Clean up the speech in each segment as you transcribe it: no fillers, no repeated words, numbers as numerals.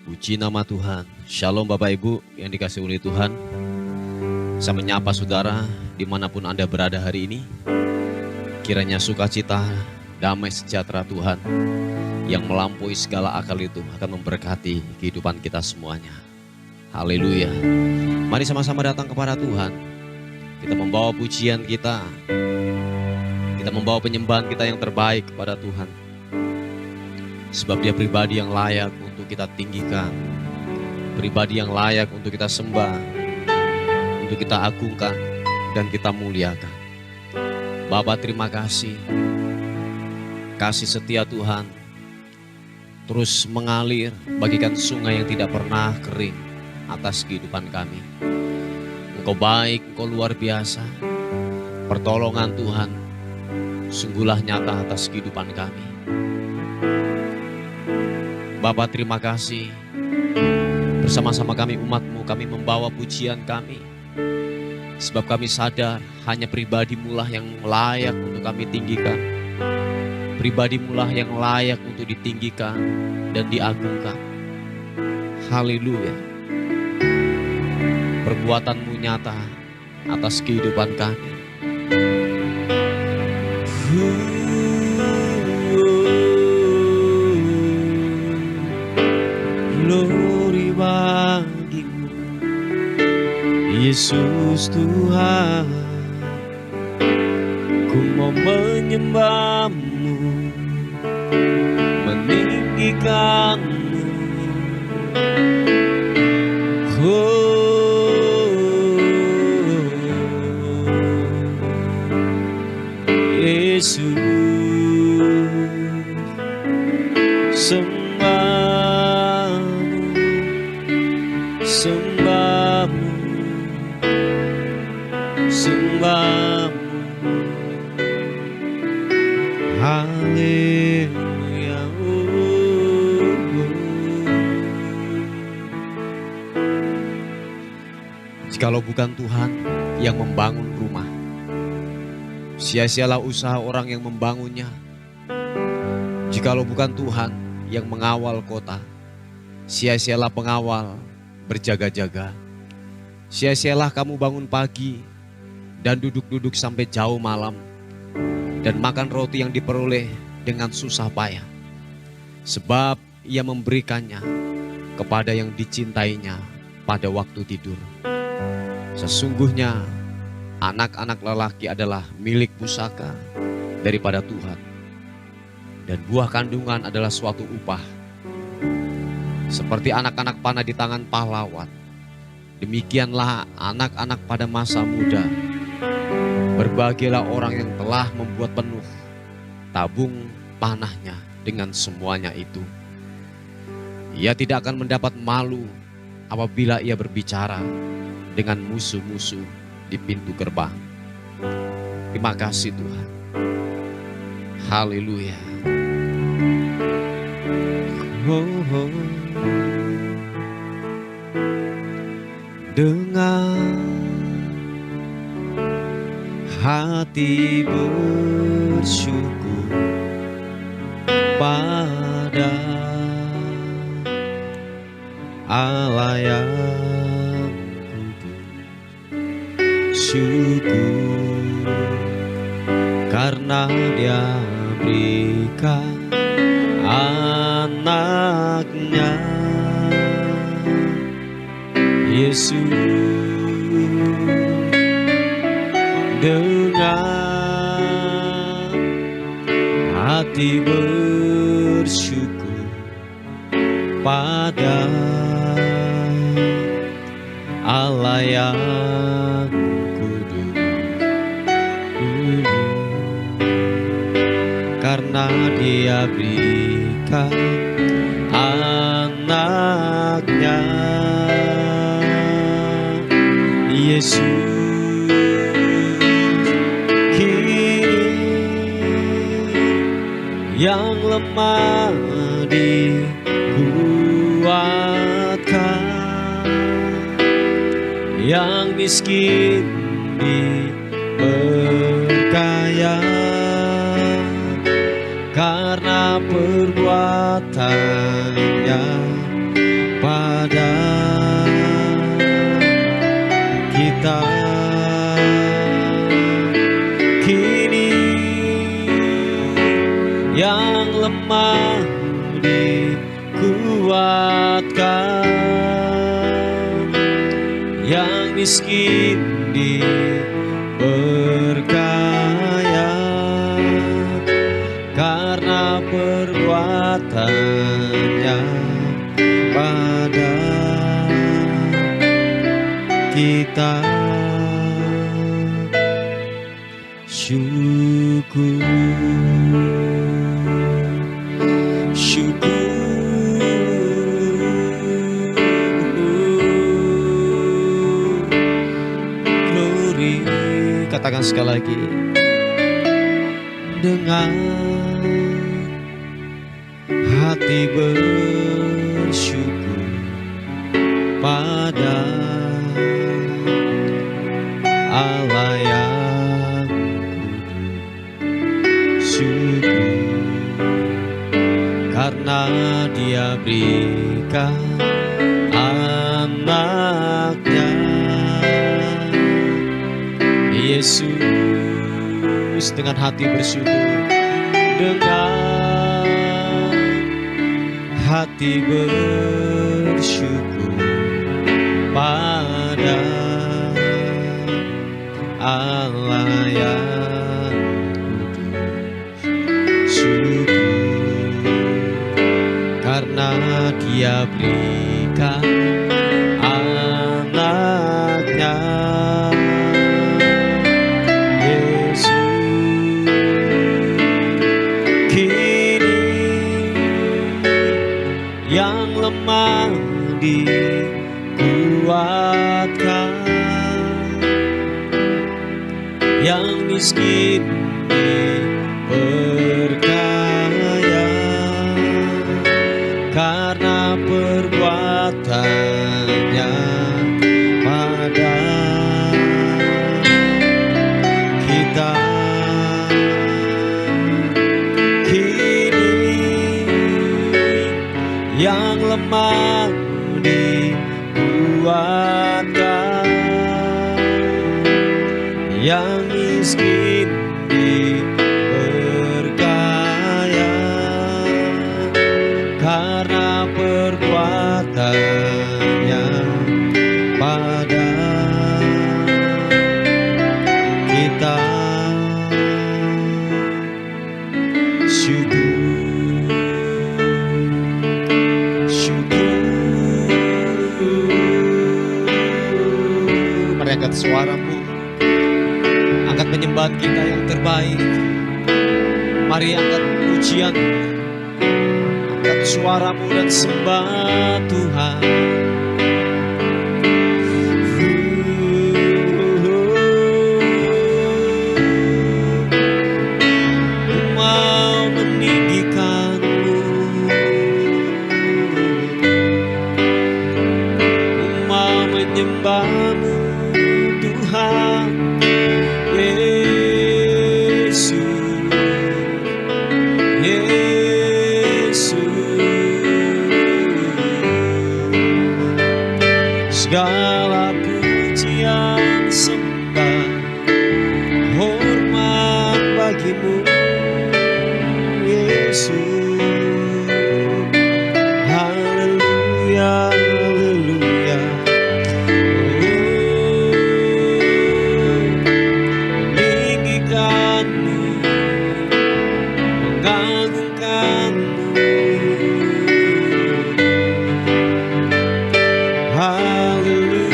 Puji nama Tuhan. Shalom Bapak Ibu yang dikasihi oleh Tuhan. Saya menyapa saudara dimanapun Anda berada hari ini. Kiranya sukacita, damai sejahtera Tuhan yang melampaui segala akal itu akan memberkati kehidupan kita semuanya. Haleluya. Mari sama-sama datang kepada Tuhan. Kita membawa pujian kita. Kita membawa penyembahan kita yang terbaik kepada Tuhan. Sebab Dia pribadi yang layak untuk kita tinggikan, pribadi yang layak untuk kita sembah, untuk kita agungkan dan kita muliakan. Bapa, terima kasih. Kasih setia Tuhan terus mengalir bagikan sungai yang tidak pernah kering atas kehidupan kami. Engkau baik, Engkau luar biasa. Pertolongan Tuhan sungguhlah nyata atas kehidupan kami. Bapa, terima kasih. Bersama-sama kami umat-Mu, kami membawa pujian kami. Sebab kami sadar hanya pribadi-Mu lah yang layak untuk kami tinggikan. Pribadi-Mu lah yang layak untuk ditinggikan dan diagungkan. Haleluya. Perbuatan-Mu nyata atas kehidupan kami. Glory bagimu, Yesus Tuhan. Ku mau menyembah-Mu, meninggikan-Mu. Yesus, sembah-Mu, sembah-Mu. Haleluya. Jikalau bukan Tuhan yang membangun rumah, sia-sialah usaha orang yang membangunnya. Jikalau bukan Tuhan yang mengawal kota, sia-sialah pengawal berjaga-jaga. Sia-sialah kamu bangun pagi dan duduk-duduk sampai jauh malam dan makan roti yang diperoleh dengan susah payah. Sebab Ia memberikannya kepada yang dicintainya pada waktu tidur. Sesungguhnya anak-anak lelaki adalah milik pusaka daripada Tuhan, dan buah kandungan adalah suatu upah. Seperti anak-anak panah di tangan pahlawan, demikianlah anak-anak pada masa muda. Berbahagialah orang yang telah membuat penuh tabung panahnya dengan semuanya itu. Ia tidak akan mendapat malu apabila ia berbicara dengan musuh-musuh di pintu gerbang. Terima kasih Tuhan. Haleluya. Dengan hati bersyukur pada Allah yang kudus, syukur karena Dia berikan anaknya Yesus. Dengan hati bersyukur pada Allah yang kudus, karena Dia berikan anaknya Yesus. Yang lemah dikuatkan, yang miskin diperkaya, karena perbuatannya berkuatkan, yang miskin diperkaya karena perbuatannya pada kita. Syukur, glory. Katakan sekali lagi, dengan hati bersyukur pada Allah yang kudus. Syukur karena Dia berikan anaknya Yesus. Dengan hati bersyukur, dengan hati bersyukur pada Allah yang kudus. Syukur karena Dia berikan anaknya Yesus. Kini yang lemah dikuatkan, yang miskin diperkaya karena perbuatannya pada kita. Kini yang lemah dikuatkan, yang miskin diperkaya karena perbuatannya pada kita. Syukur, syukur. Mari angkat suaramu, angkat penyembahan kita yang terbaik. Mari angkat pujian, angkat suaramu dan sembah Tuhan. Ku mau meninggikanmu, ku mau menyembahmu Tuhan Yesus, Yesus. Segala pujian sembah hormat bagimu Yesus. Haleluya, haleluya. Meninggikanmu, mengagungkanmu. Haleluya,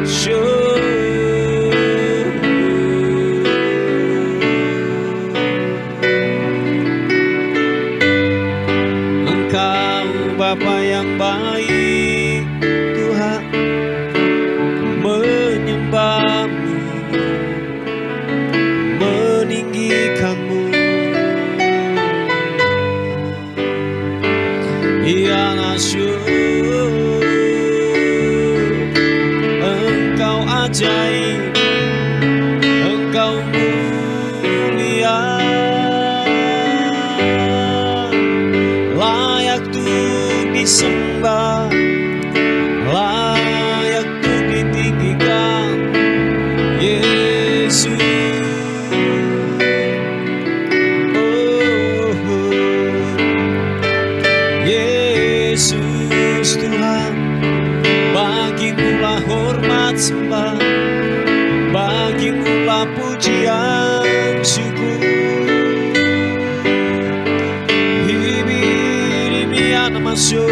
syukur. Engkau Bapa yang baik Tuhan, menyembahmu, meninggikanmu. Ialah syukur, Engkau ajaib, Engkau mulia, layak untuk disembah, layak untuk ditinggikan Yesus. namasyo.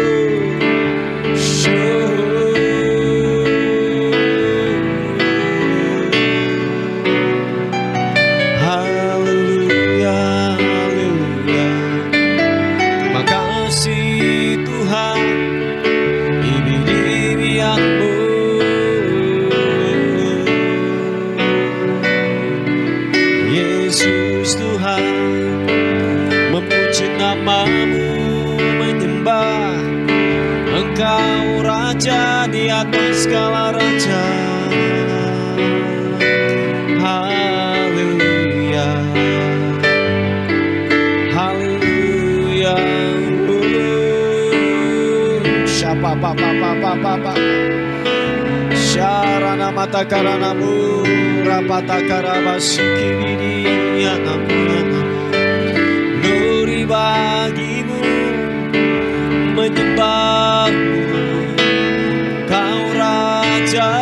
Haleluya, haleluya. Terima kasih Tuhan, ibi-ibianmu. Yesus Tuhan, memuji namamu, menyembah Engkau Raja di atas segala raja. Haleluya, haleluya. Syapa papa syarana mata karanamu rapata karabasuki bidi anamu. Glory bagimu, menyembahmu, Kau Raja.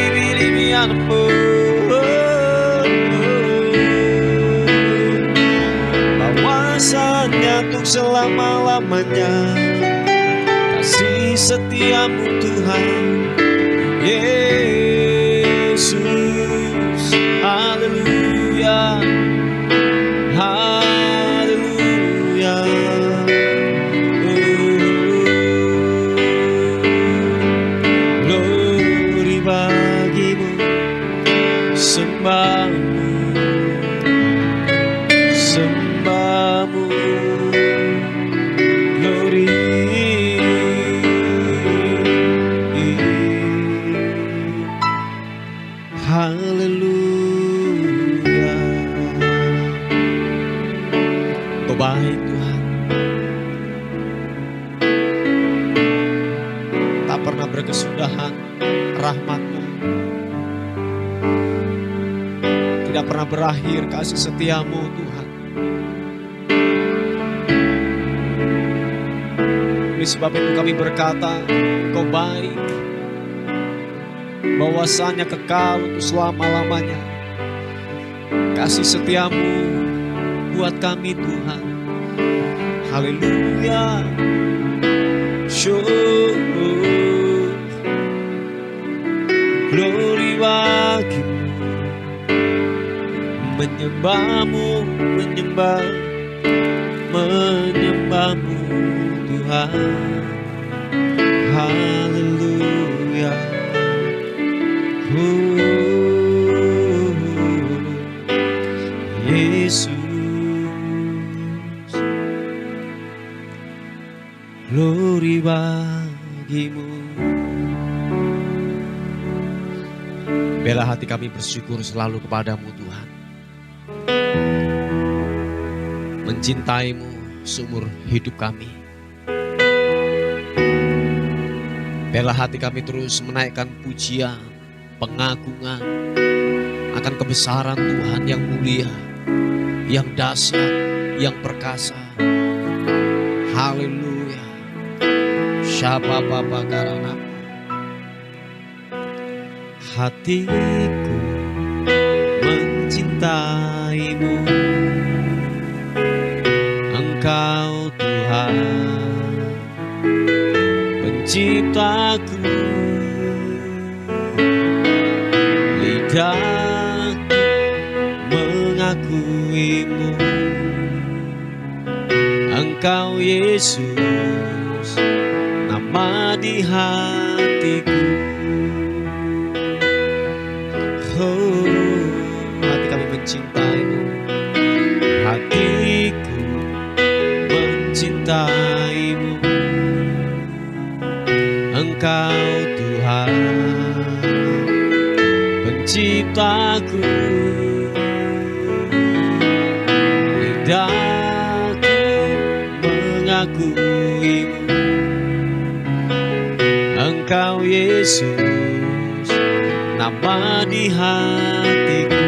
Ibi-ibianmu, bahwasanya untuk selama-lamanya kasih setiamu Tuhan Yesus. Haleluya, haleluya. Glory bagimu, sembahmu, sembahmu. Glory. Haleluya. Kau baik Tuhan, tak pernah berkesudahan rahmat-Mu, tidak pernah berakhir kasih setia-Mu Tuhan. Oleh sebab itu kami berkata, Kau baik, bahwasanya kekal untuk selama-lamanya kasih setiamu buat kami Tuhan. Haleluya. Glory bagimu, menyembahmu, menyembahmu Tuhan. Haleluya. Yesus, glory bagimu. Bela hati kami bersyukur selalu kepadamu Tuhan, mencintaimu seumur hidup kami. Bela hati kami terus menaikkan pujian, pengagungan akan kebesaran Tuhan yang mulia, yang dahsyat, yang perkasa. Haleluya. Syapa papa karana. Hatiku mencintaimu, Engkau Tuhan penciptaku. Lidahku mengakuimu, Engkau Yesus, nama di hatiku. Oh, hati kami mencintaimu, hatiku mencintaimu, Engkau Tuhan penciptaku. Lidahku mengakuimu, Engkau Yesus, nama di hatiku.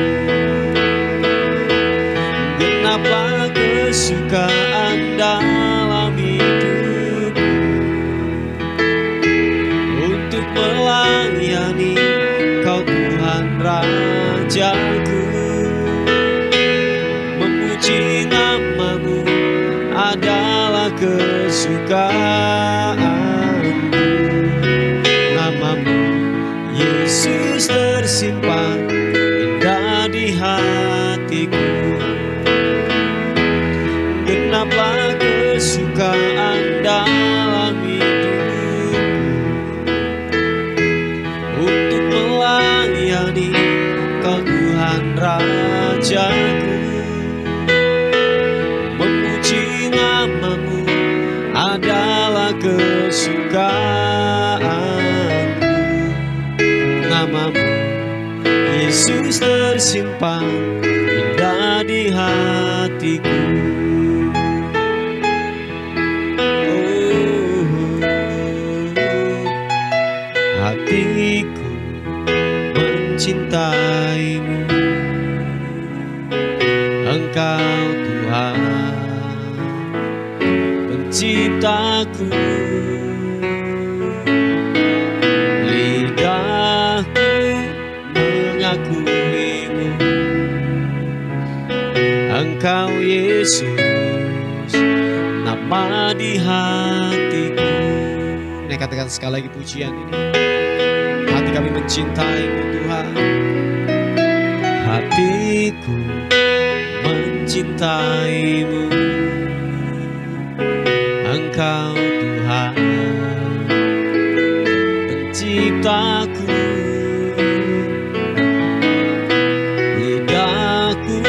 Genaplah kesukaan dalam hidupku untuk melayani Kau Tuhan Rajaku. adalah kesukaanku. Namamu Yesus tersimpan indah di hatiku. Genaplah kesukaan dalam hidupku untuk melayani Kau Tuhan Rajaku. Memuji namamu adalah kesukaanku. Namamu Yesus tersimpan indah di hatiku. Hatiku mencintaimu, Engkau Tuhan penciptaku. Lidahku mengakuimu, Engkau Yesus, nama di hatiku. Nih katakan sekali lagi pujian ini. Hati kami mencintaimu Tuhan. Hatiku mencintaimu, Engkau Tuhan penciptaku. Lidahku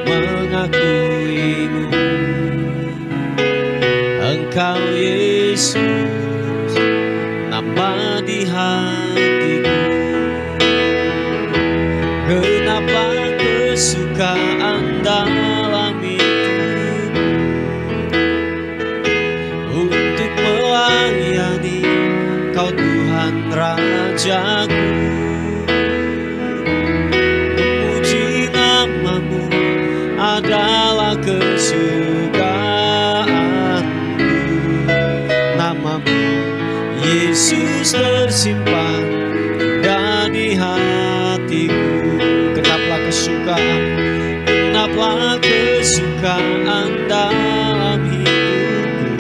mengakuimu, Engkau Yesus, nama di hatiku. Genaplah kesukaan dalam hidupku untuk melayani Kau Tuhan Rajaku. Memuji namamu adalah kesukaanku. Namamu Yesus tersimpan indah di hatiku. Genaplah kesukaan, genaplah kesukaan dalam hidupku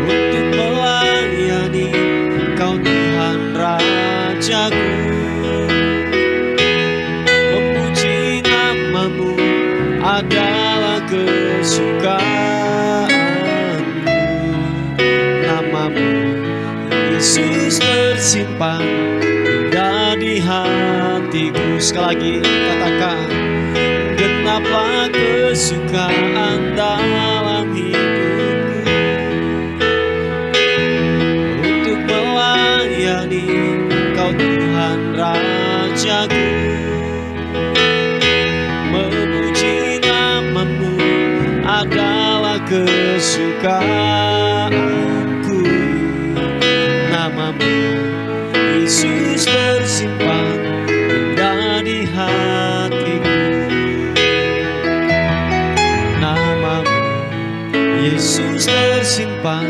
untuk melayani Kau Tuhan Rajaku. Memuji namamu adalah kesukaanku. Namamu Yesus tersimpan indah di hatiku. Sekali lagi katakan, genaplah kesukaan dalam hidupku untuk melayani Kau Tuhan Rajaku. Memuji namamu adalah kesukaanku. Namamu Yesus tersimpan indah di hatiku. Namamu Yesus tersimpan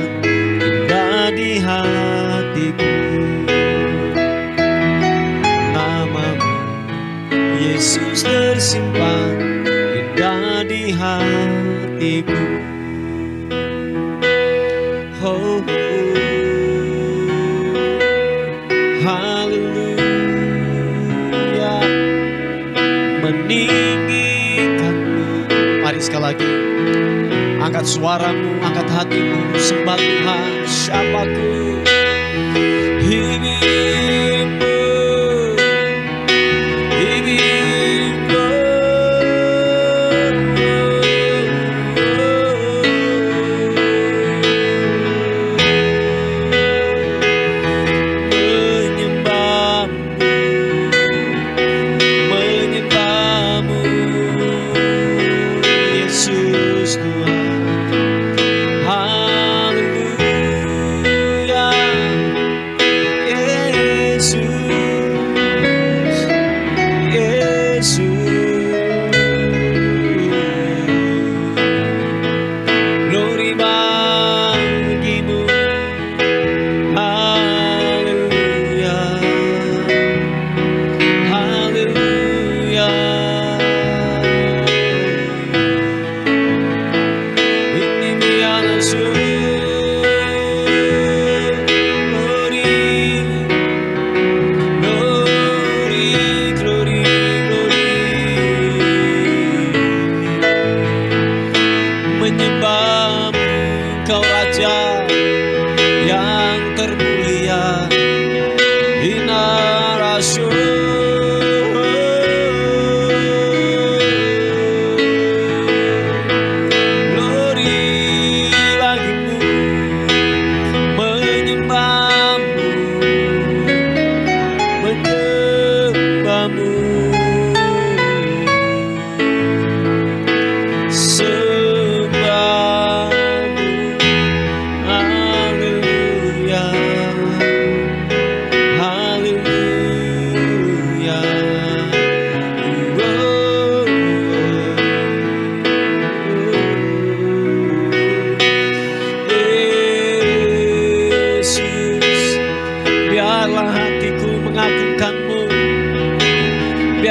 indah di hatiku. Namamu Yesus tersimpan indah di hatiku. Oh, haleluya, meninggikanmu. Mari sekali lagi angkat suaramu, angkat hatimu, sembah Tuhan. Siapaku hidupmu, hidupmu. Yesus Tuhan, haleluya.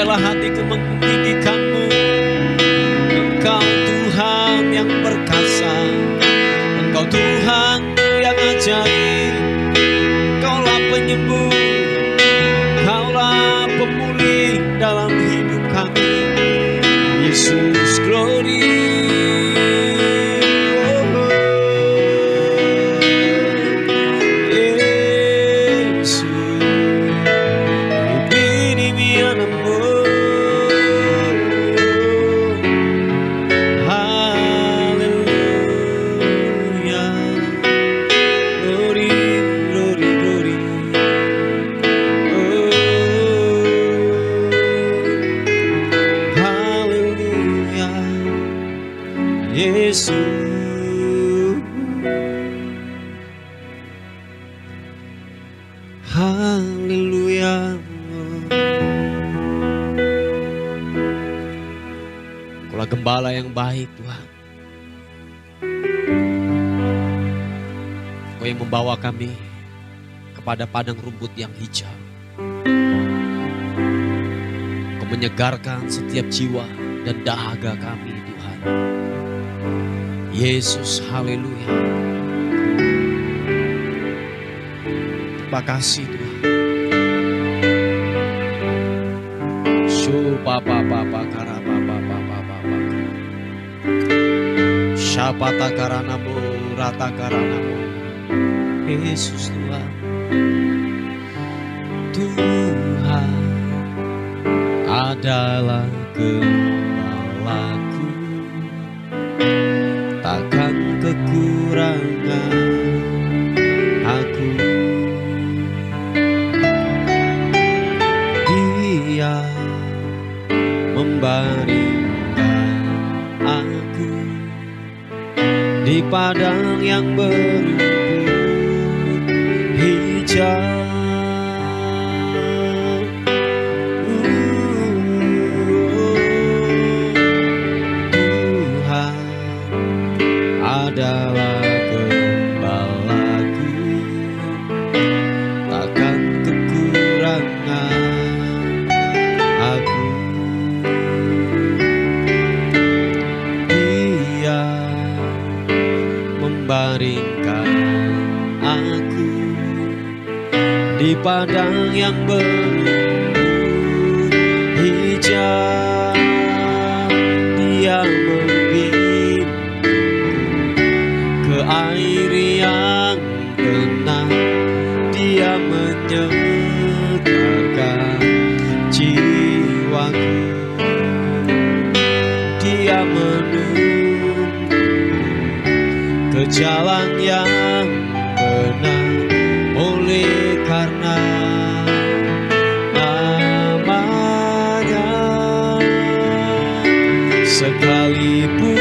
Biarlah hatiku meninggikan-Mu. Engkau Tuhan yang perkasa, Engkau Tuhan yang ajaib. Engkaulah penyembuh, Engkaulah pemulih dalam hidup kami. Yesus, glory. Haleluya. Engkaulah gembala yang baik, Tuhan. Engkau yang membawa kami kepada padang rumput yang hijau. Engkau menyegarkan setiap jiwa dan dahaga kami, Tuhan. Yesus, haleluya. Terima kasih, Tuhan. Syapata karanamu, rata karanamu. Yesus, Tuhan. Tuhan adalah gembalaku, takkan kekurangan aku. Dia membaringkan aku di padang yang berumput hijau. Tuhan adalah gembalaku, takkan kekurangan aku. Dia membaringkan aku di padang yang berumput hijau. Dia membimbing ke air yang tenang. Dia menyegarkan jiwaku. Dia menuntun ke jalan yang benar, oleh karena namanya. Sekalipun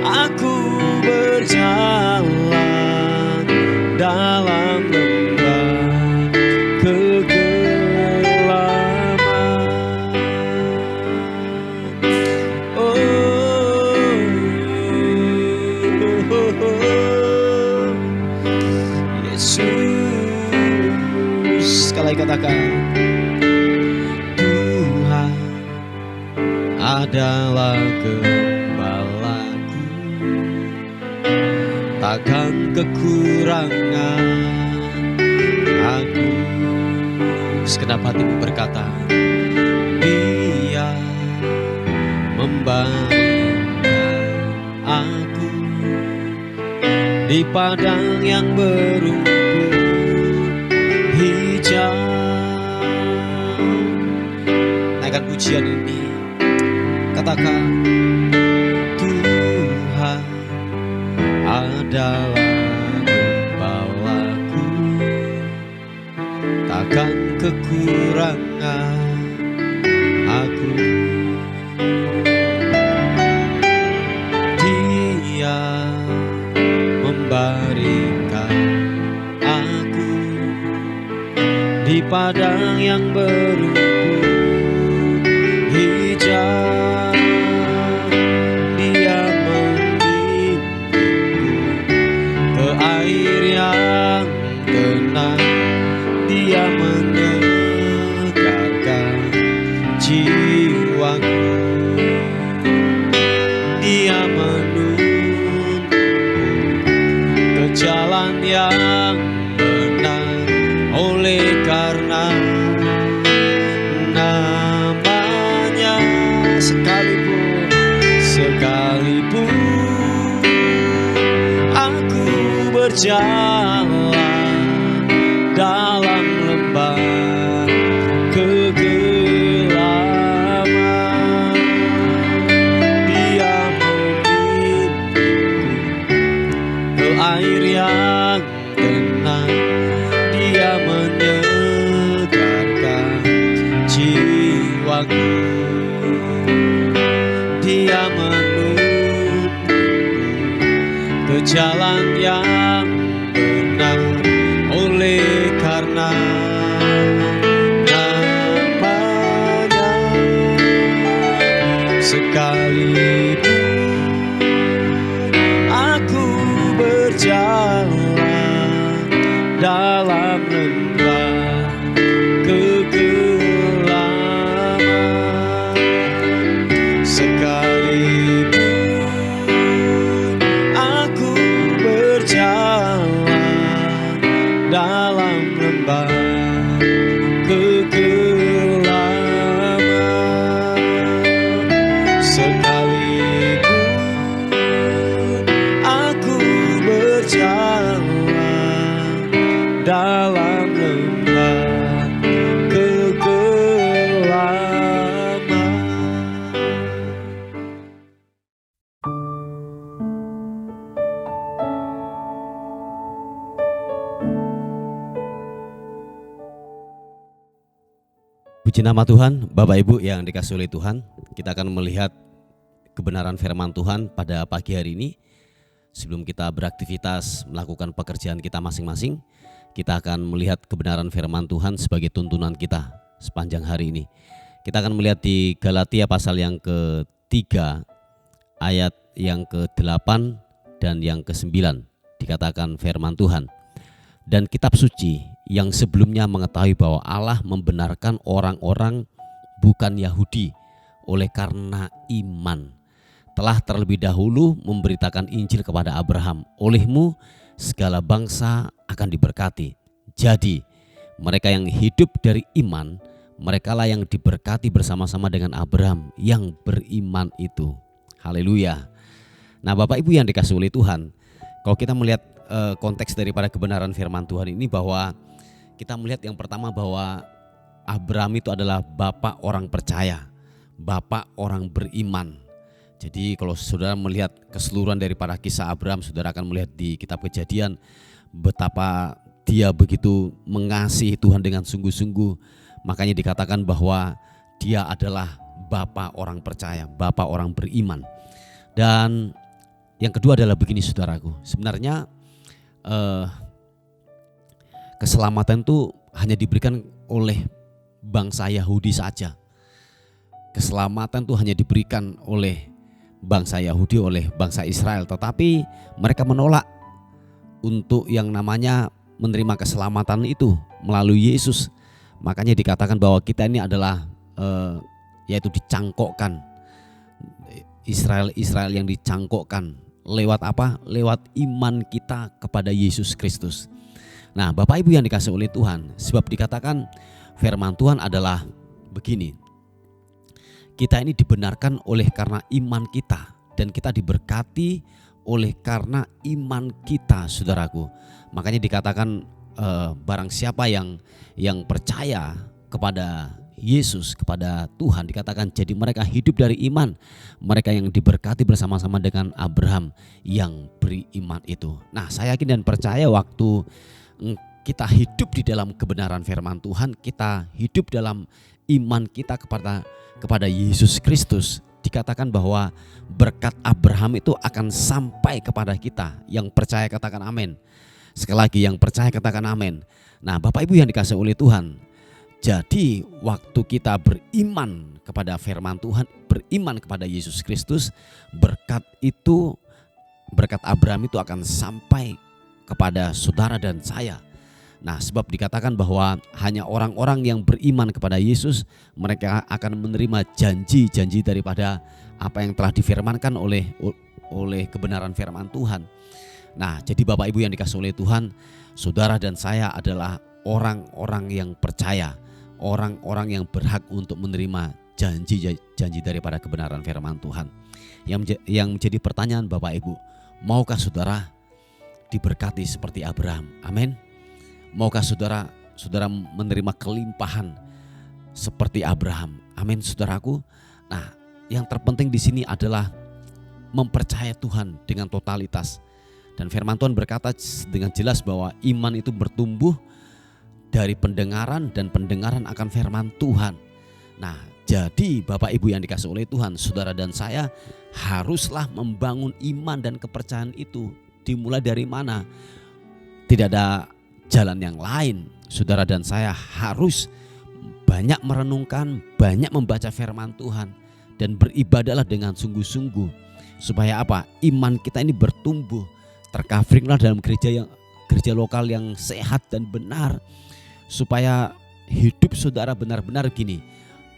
aku berjalan dalam lembah kegelapan, Yesus, sekali katakan, Tuhan adalah gembalaku, takkan kekurangan aku. Segenap hatimu berkata, Dia membaringkan aku di padang yang berumput hijau. Naikkan pujian ini, katakan, Tuhan adalah gembalaku, takkan kekurangan aku. Dia membaringkan aku di padang yang berumput hijau. Dia membimbingku ke air yang tenang. Dia menyegarkan namanya, sekalipun aku berjalan dalam lembah kegelapan, Dia membimbingku ke air yang tenang, Dia menyegarkan jiwaku, Dia menuntunku ke jalan yang benar. Oleh karena namanya, sekalipun aku berjalan dalam lembah kegelapan, sekalipun aku berjalan dalam lembah kegelapan, sekalipun aku berjalan dalam lembah kegelapan. Puji nama Tuhan, Bapak Ibu yang dikasihi oleh Tuhan. Kita akan melihat kebenaran firman Tuhan pada pagi hari ini. Sebelum kita beraktivitas melakukan pekerjaan kita masing-masing, kita akan melihat kebenaran firman Tuhan sebagai tuntunan kita sepanjang hari ini. Kita akan melihat di Galatia pasal yang ke-3 ayat yang ke-8 dan yang ke-9, dikatakan firman Tuhan. Dan kitab suci yang sebelumnya mengetahui bahwa Allah membenarkan orang-orang bukan Yahudi oleh karena iman, telah terlebih dahulu memberitakan Injil kepada Abraham. Olehmu segala bangsa akan diberkati. Jadi mereka yang hidup dari iman, merekalah yang diberkati bersama-sama dengan Abraham yang beriman itu. Haleluya. Nah, Bapak Ibu yang dikasihi oleh Tuhan, kalau kita melihat konteks daripada kebenaran firman Tuhan ini, bahwa kita melihat yang pertama bahwa Abraham itu adalah bapak orang percaya, bapak orang beriman. Jadi kalau saudara melihat keseluruhan daripada kisah Abraham, saudara akan melihat di kitab Kejadian betapa dia begitu mengasihi Tuhan dengan sungguh-sungguh. Makanya dikatakan bahwa dia adalah bapak orang percaya, bapak orang beriman. Dan yang kedua adalah begini saudaraku, sebenarnya keselamatan itu hanya diberikan oleh bangsa Yahudi saja. Keselamatan itu hanya diberikan oleh bangsa Yahudi, oleh bangsa Israel. Tetapi mereka menolak untuk yang namanya menerima keselamatan itu melalui Yesus. Makanya dikatakan bahwa kita ini adalah yaitu dicangkokkan, Israel yang dicangkokkan. Lewat apa? Lewat iman kita kepada Yesus Kristus. Nah, Bapak Ibu yang dikasihi oleh Tuhan, sebab dikatakan firman Tuhan adalah begini. Kita ini dibenarkan oleh karena iman kita, dan kita diberkati oleh karena iman kita, saudaraku. Makanya dikatakan barang siapa yang percaya kepada Yesus, kepada Tuhan, dikatakan jadi mereka hidup dari iman, mereka yang diberkati bersama-sama dengan Abraham yang beriman itu. Nah, saya yakin dan percaya waktu kita hidup di dalam kebenaran firman Tuhan, kita hidup dalam iman kita kepada Yesus Kristus, dikatakan bahwa berkat Abraham itu akan sampai kepada kita. Yang percaya katakan amin. Sekali lagi, yang percaya katakan amin. Nah, Bapak Ibu yang dikasihi oleh Tuhan, jadi waktu kita beriman kepada firman Tuhan, beriman kepada Yesus Kristus, berkat Abraham itu akan sampai kepada saudara dan saya. Nah, sebab dikatakan bahwa hanya orang-orang yang beriman kepada Yesus, mereka akan menerima janji-janji daripada apa yang telah difirmankan oleh kebenaran firman Tuhan. Nah, jadi Bapak Ibu yang dikasihi oleh Tuhan, saudara dan saya adalah orang-orang yang percaya, orang-orang yang berhak untuk menerima janji daripada kebenaran firman Tuhan. Yang menjadi pertanyaan Bapak Ibu, maukah saudara diberkati seperti Abraham? Amin. Maukah saudara menerima kelimpahan seperti Abraham? Amin, saudaraku. Nah, yang terpenting di sini adalah mempercayai Tuhan dengan totalitas. Dan firman Tuhan berkata dengan jelas bahwa iman itu bertumbuh dari pendengaran, dan pendengaran akan firman Tuhan. Nah, jadi Bapak Ibu yang dikasihi oleh Tuhan, saudara dan saya haruslah membangun iman dan kepercayaan itu. Dimulai dari mana? Tidak ada jalan yang lain. Saudara dan saya harus banyak merenungkan, banyak membaca firman Tuhan, dan beribadahlah dengan sungguh-sungguh. Supaya apa? Iman kita ini bertumbuh. Tercoveringlah dalam gereja lokal yang sehat dan benar. Supaya hidup saudara benar-benar gini,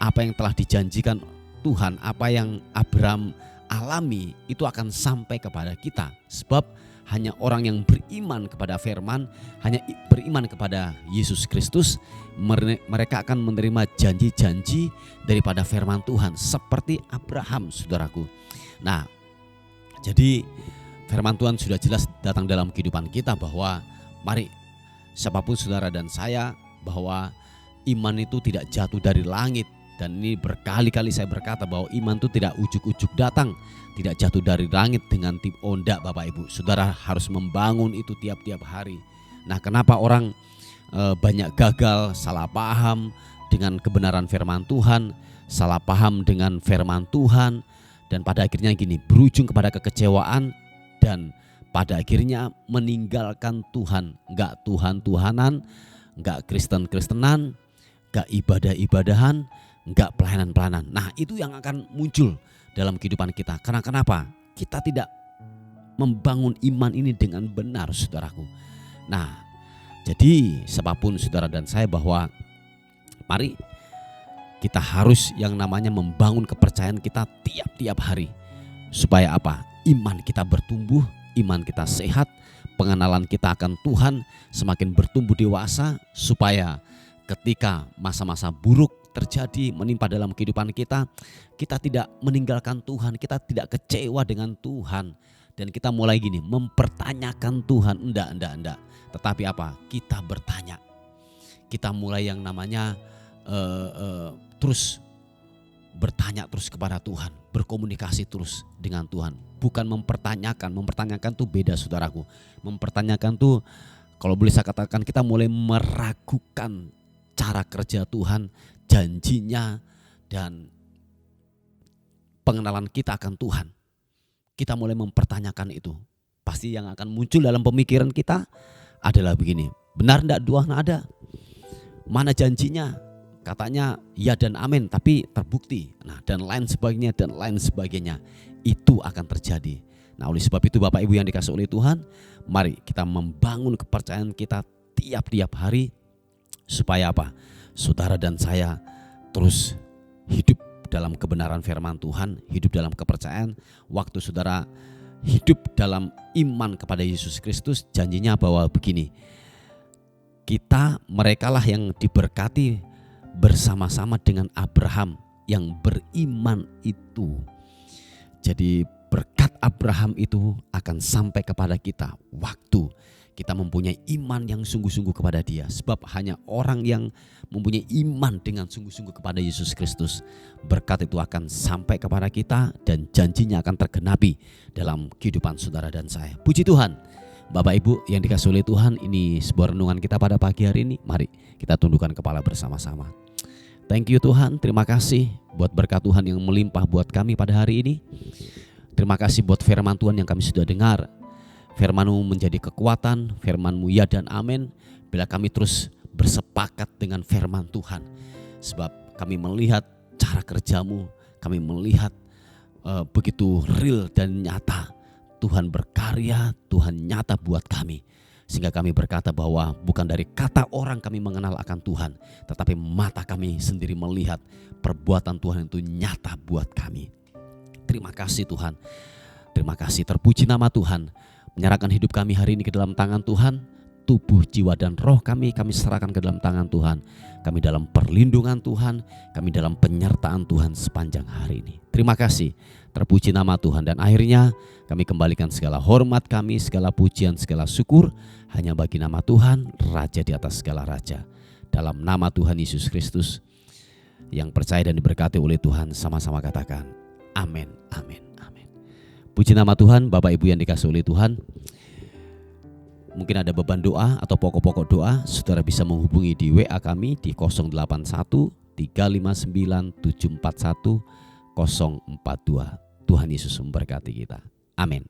apa yang telah dijanjikan Tuhan, apa yang Abraham alami itu akan sampai kepada kita. Sebab hanya orang yang beriman kepada firman, hanya beriman kepada Yesus Kristus, mereka akan menerima janji-janji daripada firman Tuhan seperti Abraham, saudaraku. Nah, jadi firman Tuhan sudah jelas datang dalam kehidupan kita bahwa mari siapapun saudara dan saya, bahwa iman itu tidak jatuh dari langit. Dan ini berkali-kali saya berkata bahwa iman itu tidak ujuk-ujuk datang, tidak jatuh dari langit dengan tip ondak Bapak Ibu. Saudara harus membangun itu tiap-tiap hari. Nah, kenapa orang banyak gagal, salah paham dengan kebenaran firman Tuhan, salah paham dengan firman Tuhan, dan pada akhirnya gini, berujung kepada kekecewaan dan pada akhirnya meninggalkan Tuhan. Enggak Tuhan-Tuhanan, enggak Kristen-Kristenan, enggak ibadah-ibadahan, enggak pelayanan-pelayanan. Nah, itu yang akan muncul dalam kehidupan kita. Karena kenapa? Kita tidak membangun iman ini dengan benar, saudaraku. Nah, jadi siapapun saudara dan saya, bahwa mari kita harus yang namanya membangun kepercayaan kita tiap-tiap hari. Supaya apa? Iman kita bertumbuh, iman kita sehat, pengenalan kita akan Tuhan semakin bertumbuh dewasa, supaya ketika masa-masa buruk terjadi menimpa dalam kehidupan kita, kita tidak meninggalkan Tuhan, kita tidak kecewa dengan Tuhan, dan kita mulai gini mempertanyakan Tuhan. Enggak. Tetapi apa? Kita bertanya. Kita mulai yang namanya terus bertanya terus kepada Tuhan, berkomunikasi terus dengan Tuhan. Bukan mempertanyakan tuh beda, saudaraku. Mempertanyakan tuh, kalau boleh saya katakan, kita mulai meragukan cara kerja Tuhan, janjinya, dan pengenalan kita akan Tuhan. Kita mulai mempertanyakan itu. Pasti yang akan muncul dalam pemikiran kita adalah begini, benar enggak dua nada? Mana janjinya? Katanya ya dan amin, tapi terbukti. Nah, dan lain sebagainya. Itu akan terjadi. Nah, oleh sebab itu Bapak Ibu yang dikasihi oleh Tuhan, mari kita membangun kepercayaan kita tiap-tiap hari. Supaya apa? Saudara dan saya terus hidup dalam kebenaran firman Tuhan, hidup dalam kepercayaan. Waktu saudara hidup dalam iman kepada Yesus Kristus, janjinya bahwa begini, merekalah yang diberkati bersama-sama dengan Abraham yang beriman itu. Jadi berkat Abraham itu akan sampai kepada kita waktu kita mempunyai iman yang sungguh-sungguh kepada Dia. Sebab hanya orang yang mempunyai iman dengan sungguh-sungguh kepada Yesus Kristus, berkat itu akan sampai kepada kita dan janjinya akan tergenapi dalam kehidupan saudara dan saya. Puji Tuhan. Bapak Ibu yang dikasihi oleh Tuhan, ini sebuah renungan kita pada pagi hari ini. Mari kita tundukkan kepala bersama-sama. Thank you Tuhan, terima kasih buat berkat Tuhan yang melimpah buat kami pada hari ini. Terima kasih buat firman Tuhan yang kami sudah dengar. Firman-Mu menjadi kekuatan, firman-Mu ya dan amin, bila kami terus bersepakat dengan firman Tuhan. Sebab kami melihat cara kerja-Mu, kami melihat begitu real dan nyata. Tuhan berkarya, Tuhan nyata buat kami. Sehingga kami berkata bahwa bukan dari kata orang kami mengenal akan Tuhan, tetapi mata kami sendiri melihat perbuatan Tuhan itu nyata buat kami. Terima kasih Tuhan. Terima kasih, terpuji nama Tuhan. Menyerahkan hidup kami hari ini ke dalam tangan Tuhan. tubuh, jiwa, dan roh kami serahkan ke dalam tangan Tuhan. Kami dalam perlindungan Tuhan, kami dalam penyertaan Tuhan sepanjang hari ini. Terima kasih, terpuji nama Tuhan. Dan akhirnya kami kembalikan segala hormat kami, segala pujian, segala syukur hanya bagi nama Tuhan, Raja di atas segala raja. Dalam nama Tuhan Yesus Kristus, yang percaya dan diberkati oleh Tuhan, sama-sama katakan amin, amin, amin. Puji nama Tuhan. Bapak Ibu yang dikasihi oleh Tuhan, mungkin ada beban doa atau pokok-pokok doa, saudara bisa menghubungi di WA kami di 081 359 741 042. Tuhan Yesus memberkati kita. Amin.